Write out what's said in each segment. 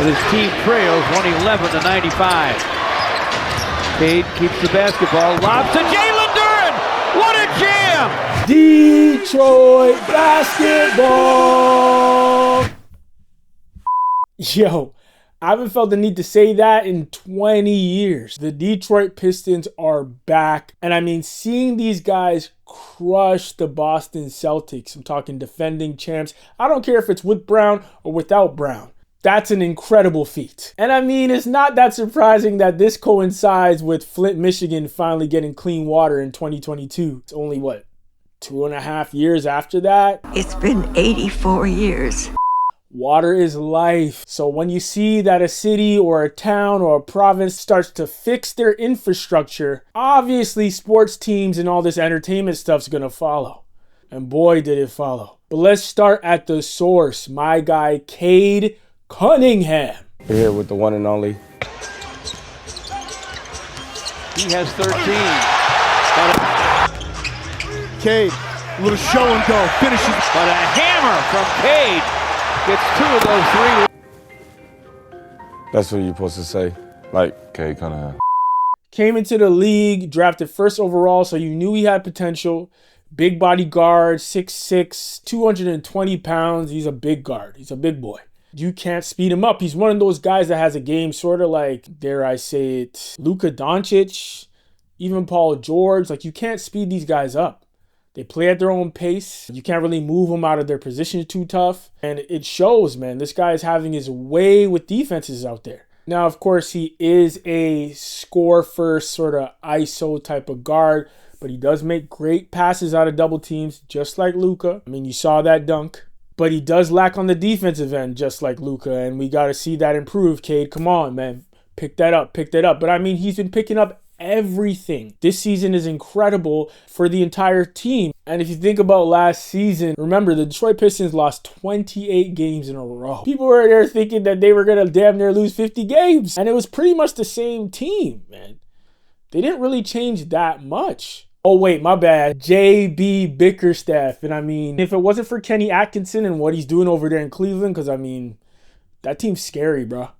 His team trails 111-95. Cade keeps the basketball, lobs to Jalen Duren. What a jam! Detroit basketball. Yo, I haven't felt the need to say that in 20 years. The Detroit Pistons are back. And I mean, seeing these guys crush the Boston Celtics. I'm talking defending champs. I don't care if it's with Brown or without Brown. That's an incredible feat. And I mean, it's not that surprising that this coincides with Flint, Michigan finally getting clean water in 2022. It's only, 2.5 years after that? It's been 84 years. Water is life. So when you see that a city or a town or a province starts to fix their infrastructure, obviously sports teams and all this entertainment stuff's gonna follow. And boy, did it follow. But let's start at the source. My guy, Cade Cunningham. We're here with the one and only. He has 13. Cade, a little show and go, finishes. But a hammer from Cade gets 2 of those 3. That's what you're supposed to say, like Cade Cunningham. Came into the league, drafted first overall, so you knew he had potential. Big body guard, 6'6", 220 pounds. He's a big guard. He's a big boy. You can't speed him up. He's one of those guys that has a game sort of like, dare I say it, Luka Doncic, even Paul George. Like, you can't speed these guys up. They play at their own pace. You can't really move them out of their position too tough. And it shows, man. This guy is having his way with defenses out there. Now, of course, he is a score-first sort of ISO type of guard, but he does make great passes out of double teams, just like Luka. I mean, you saw that dunk. But he does lack on the defensive end, just like Luka, and we got to see that improve. Cade, come on, man. Pick that up. But I mean, he's been picking up everything. This season is incredible for the entire team. And if you think about last season, remember, the Detroit Pistons lost 28 games in a row. People were there thinking that they were going to damn near lose 50 games. And it was pretty much the same team, man. They didn't really change that much. Oh, wait, my bad. J.B. Bickerstaff. And I mean, if it wasn't for Kenny Atkinson and what he's doing over there in Cleveland, because I mean, that team's scary, bro.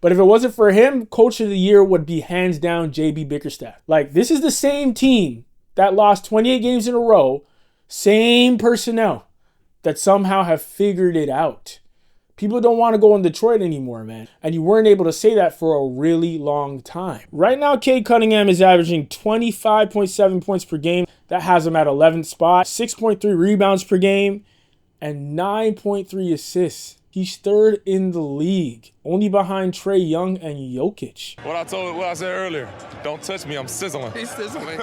But if it wasn't for him, Coach of the Year would be hands down J.B. Bickerstaff. Like, this is the same team that lost 28 games in a row, same personnel that somehow have figured it out. People don't want to go in Detroit anymore, man. And you weren't able to say that for a really long time. Right now, Cade Cunningham is averaging 25.7 points per game. That has him at 11th spot, 6.3 rebounds per game, and 9.3 assists. He's third in the league, only behind Trae Young and Jokic. What I said earlier, don't touch me, I'm sizzling. He's sizzling.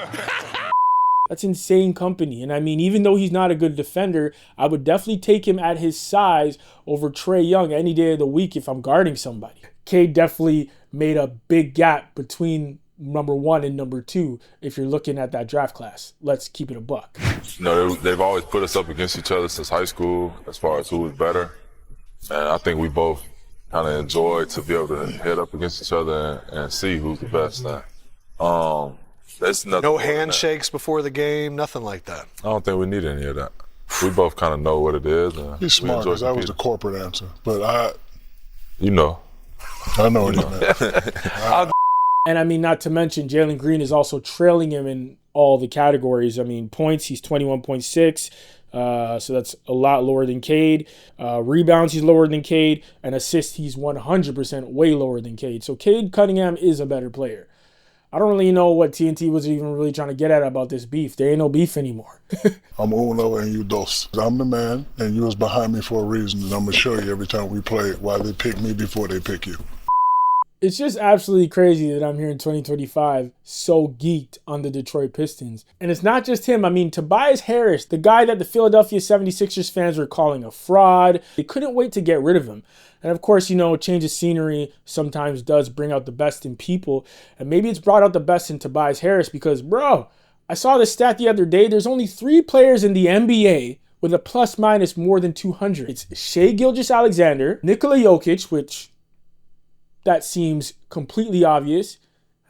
That's insane company. And I mean, even though he's not a good defender, I would definitely take him at his size over Trae Young any day of the week if I'm guarding somebody. Cade definitely made a big gap between number 1 and number 2 if you're looking at that draft class. Let's keep it a buck. You know, they've always put us up against each other since high school as far as who was better. And I think we both kind of enjoyed to be able to head up against each other and see who's the best now. There's nothing. No handshakes before the game, nothing like that. I don't think we need any of that. We both kind of know what it is. And he's smart, because that was the corporate answer. But I know what he meant. And I mean, not to mention, Jalen Green is also trailing him in all the categories. I mean, points, he's 21.6. So that's a lot lower than Cade. Rebounds, he's lower than Cade. And assists, he's 100% way lower than Cade. So Cade Cunningham is a better player. I don't really know what TNT was even really trying to get at about this beef. There ain't no beef anymore. I'm uno and you dos. I'm the man, and you was behind me for a reason, and I'm going to show you every time we play why they pick me before they pick you. It's just absolutely crazy that I'm here in 2025 so geeked on the Detroit Pistons. And it's not just him. I mean, Tobias Harris, the guy that the Philadelphia 76ers fans were calling a fraud, they couldn't wait to get rid of him. And of course, you know, a change of scenery sometimes does bring out the best in people. And maybe it's brought out the best in Tobias Harris because, bro, I saw this stat the other day. There's only 3 players in the NBA with a plus-minus more than 200. It's Shai Gilgeous-Alexander, Nikola Jokic, which that seems completely obvious.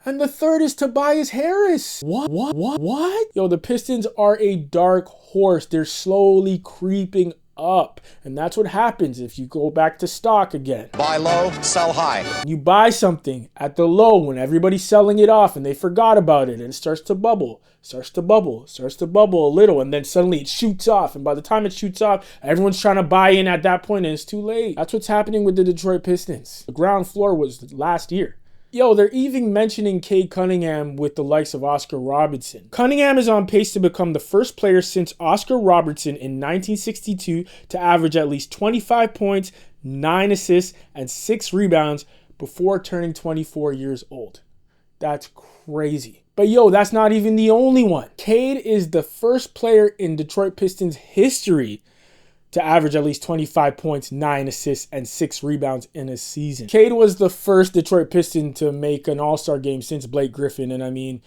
And the third is Tobias Harris. What? Yo, the Pistons are a dark horse. They're slowly creeping up. And that's what happens if you go back to stock again. Buy low, sell high. You buy something at the low when everybody's selling it off and they forgot about it, and it starts to bubble a little, and then suddenly it shoots off. And by the time it shoots off, everyone's trying to buy in at that point and it's too late. That's what's happening with the Detroit Pistons. The ground floor was last year. Yo, they're even mentioning Cade Cunningham with the likes of Oscar Robertson. Cunningham is on pace to become the first player since Oscar Robertson in 1962 to average at least 25 points, 9 assists, and 6 rebounds before turning 24 years old. That's crazy. But yo, that's not even the only one. Cade is the first player in Detroit Pistons history to average at least 25 points, 9 assists, and 6 rebounds in a season. Cade was the first Detroit Piston to make an All-Star game since Blake Griffin. And I mean,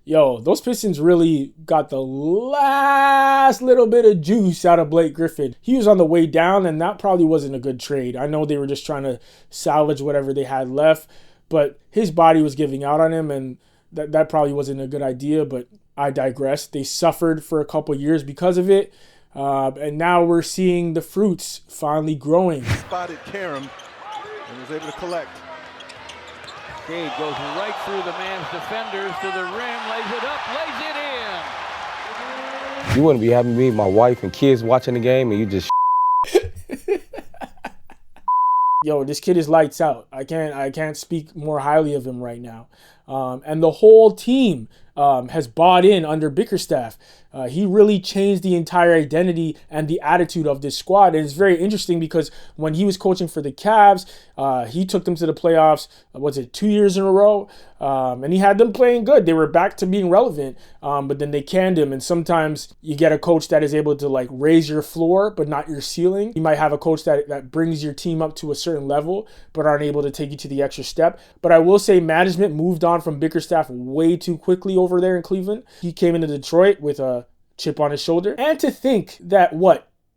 yo, those Pistons really got the last little bit of juice out of Blake Griffin. He was on the way down, and that probably wasn't a good trade. I know they were just trying to salvage whatever they had left, but his body was giving out on him, and that probably wasn't a good idea, but I digress. They suffered for a couple years because of it. And now we're seeing the fruits finally growing. Spotted Karam and was able to collect. Cade goes right through the man's defenders to the rim, lays it up, lays it in. You wouldn't be having me, my wife, and kids watching the game, and you just. Yo, this kid is lights out. I can't speak more highly of him right now. And the whole team has bought in under Bickerstaff. He really changed the entire identity and the attitude of this squad. And it's very interesting because when he was coaching for the Cavs, he took them to the playoffs, 2 years in a row? And he had them playing good. They were back to being relevant, but then they canned him. And sometimes you get a coach that is able to like raise your floor, but not your ceiling. You might have a coach that brings your team up to a certain level, but aren't able to take you to the extra step. But I will say management moved on from Bickerstaff way too quickly over there in Cleveland. He came into Detroit with a chip on his shoulder. And to think that,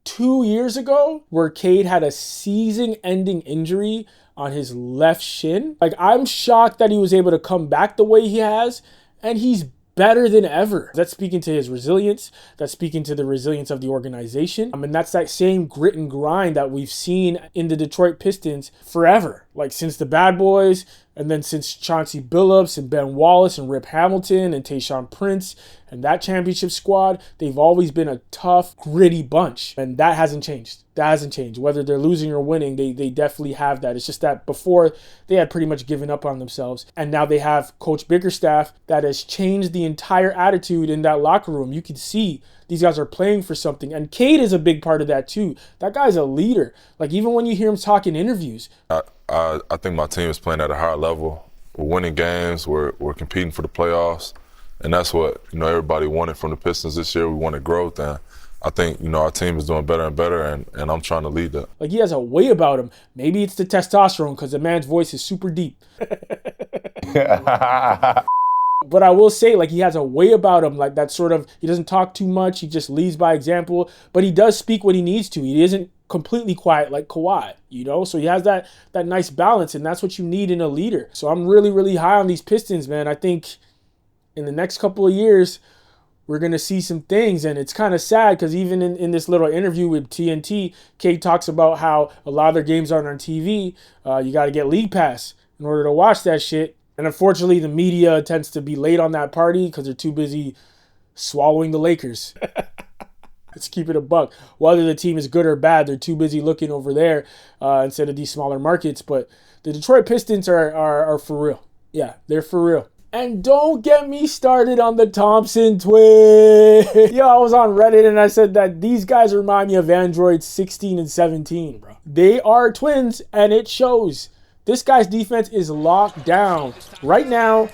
2 years ago, where Cade had a season-ending injury on his left shin. Like, I'm shocked that he was able to come back the way he has, and he's better than ever. That's speaking to his resilience. That's speaking to the resilience of the organization. And that's that same grit and grind that we've seen in the Detroit Pistons forever. Like since the Bad Boys, and then since Chauncey Billups and Ben Wallace and Rip Hamilton and Tayshaun Prince and that championship squad, they've always been a tough, gritty bunch. And that hasn't changed. That hasn't changed. Whether they're losing or winning, they definitely have that. It's just that before they had pretty much given up on themselves. And now they have Coach Bickerstaff that has changed the entire attitude in that locker room. You can see these guys are playing for something. And Cade is a big part of that too. That guy's a leader. Like even when you hear him talk in interviews. I think my team is playing at a higher level. We're winning games. We're competing for the playoffs. And that's what, everybody wanted from the Pistons this year. We wanted growth. And I think, our team is doing better and better, and I'm trying to lead that. Like, he has a way about him. Maybe it's the testosterone because the man's voice is super deep. But I will say, he has a way about him, like that sort of, he doesn't talk too much. He just leads by example. But he does speak when he needs to. He isn't completely quiet like Kawhi, So he has that nice balance, and that's what you need in a leader. So I'm really, really high on these Pistons, man. I think in the next couple of years, we're going to see some things. And it's kind of sad because even in this little interview with TNT, Cade talks about how a lot of their games aren't on TV. You got to get League Pass in order to watch that shit. And unfortunately, the media tends to be late on that party because they're too busy swallowing the Lakers. Let's keep it a buck. Whether the team is good or bad, they're too busy looking over there instead of these smaller markets. But the Detroit Pistons are for real. Yeah, they're for real. And don't get me started on the Thompson twins. Yo, I was on Reddit and I said that these guys remind me of Androids 16 and 17, bro. They are twins and it shows. This guy's defense is locked down. Right now,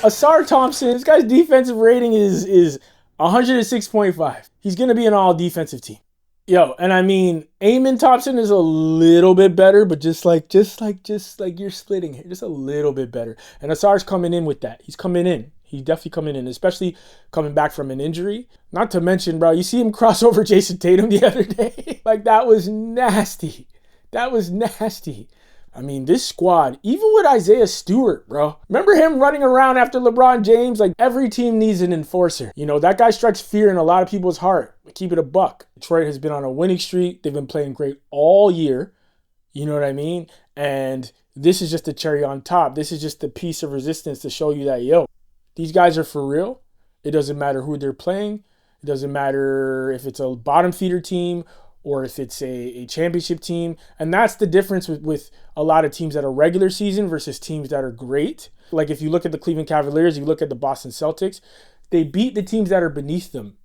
Asar Thompson, this guy's defensive rating is 106.5. He's going to be an all-defensive team. Yo, and I mean, Amen Thompson is a little bit better, but just like you're splitting here, just a little bit better. And Asar's coming in with that. He's coming in. He's definitely coming in, especially coming back from an injury. Not to mention, bro, you see him cross over Jason Tatum the other day? That was nasty. That was nasty. I mean, this squad, even with Isaiah Stewart, bro. Remember him running around after LeBron James? Like, every team needs an enforcer. You know, that guy strikes fear in a lot of people's heart. Keep it a buck. Detroit has been on a winning streak. They've been playing great all year. You know what I mean? And this is just the cherry on top. This is just the piece of resistance to show you that, yo, these guys are for real. It doesn't matter who they're playing. It doesn't matter if it's a bottom feeder team or if it's a championship team. And that's the difference with a lot of teams that are regular season versus teams that are great. Like if you look at the Cleveland Cavaliers, you look at the Boston Celtics, they beat the teams that are beneath them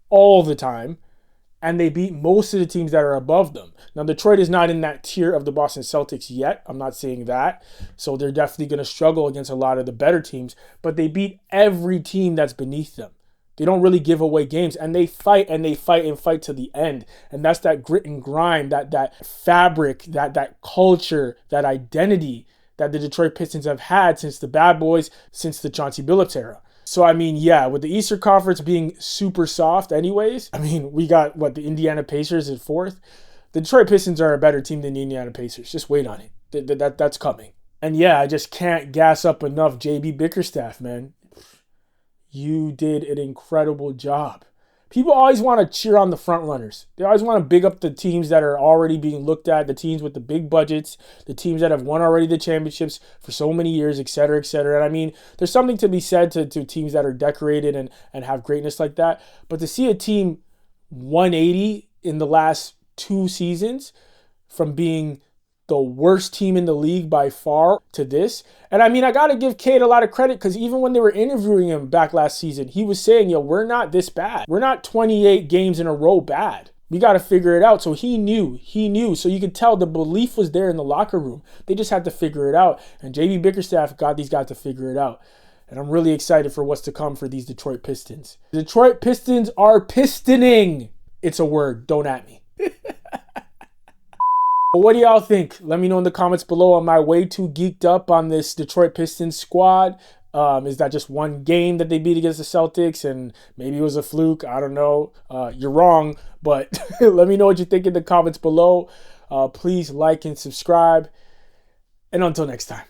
all the time. And they beat most of the teams that are above them. Now, Detroit is not in that tier of the Boston Celtics yet. I'm not saying that. So they're definitely going to struggle against a lot of the better teams. But they beat every team that's beneath them. They don't really give away games. And they fight and they fight and fight to the end. And that's that grit and grind, that fabric, that culture, that identity that the Detroit Pistons have had since the Bad Boys, since the Chauncey Billups era. So, I mean, yeah, with the Eastern Conference being super soft anyways, I mean, we got, the Indiana Pacers at 4th. The Detroit Pistons are a better team than the Indiana Pacers. Just wait on it. That's coming. And, yeah, I just can't gas up enough JB Bickerstaff, man. You did an incredible job. People always want to cheer on the front runners. They always want to big up the teams that are already being looked at, the teams with the big budgets, the teams that have won already the championships for so many years, et cetera, et cetera. And I mean, there's something to be said to teams that are decorated and have greatness like that. But to see a team 180 in the last 2 seasons from being the worst team in the league by far to this. And I mean, I got to give Cade a lot of credit because even when they were interviewing him back last season, he was saying, yo, we're not this bad. We're not 28 games in a row bad. We got to figure it out. So he knew. So you could tell the belief was there in the locker room. They just had to figure it out. And JB Bickerstaff got these guys to figure it out. And I'm really excited for what's to come for these Detroit Pistons. The Detroit Pistons are pistoning. It's a word. Don't at me. But what do y'all think? Let me know in the comments below. Am I way too geeked up on this Detroit Pistons squad? Is that just one game that they beat against the Celtics and maybe it was a fluke? I don't know. You're wrong, but let me know what you think in the comments below. Please like and subscribe. And until next time.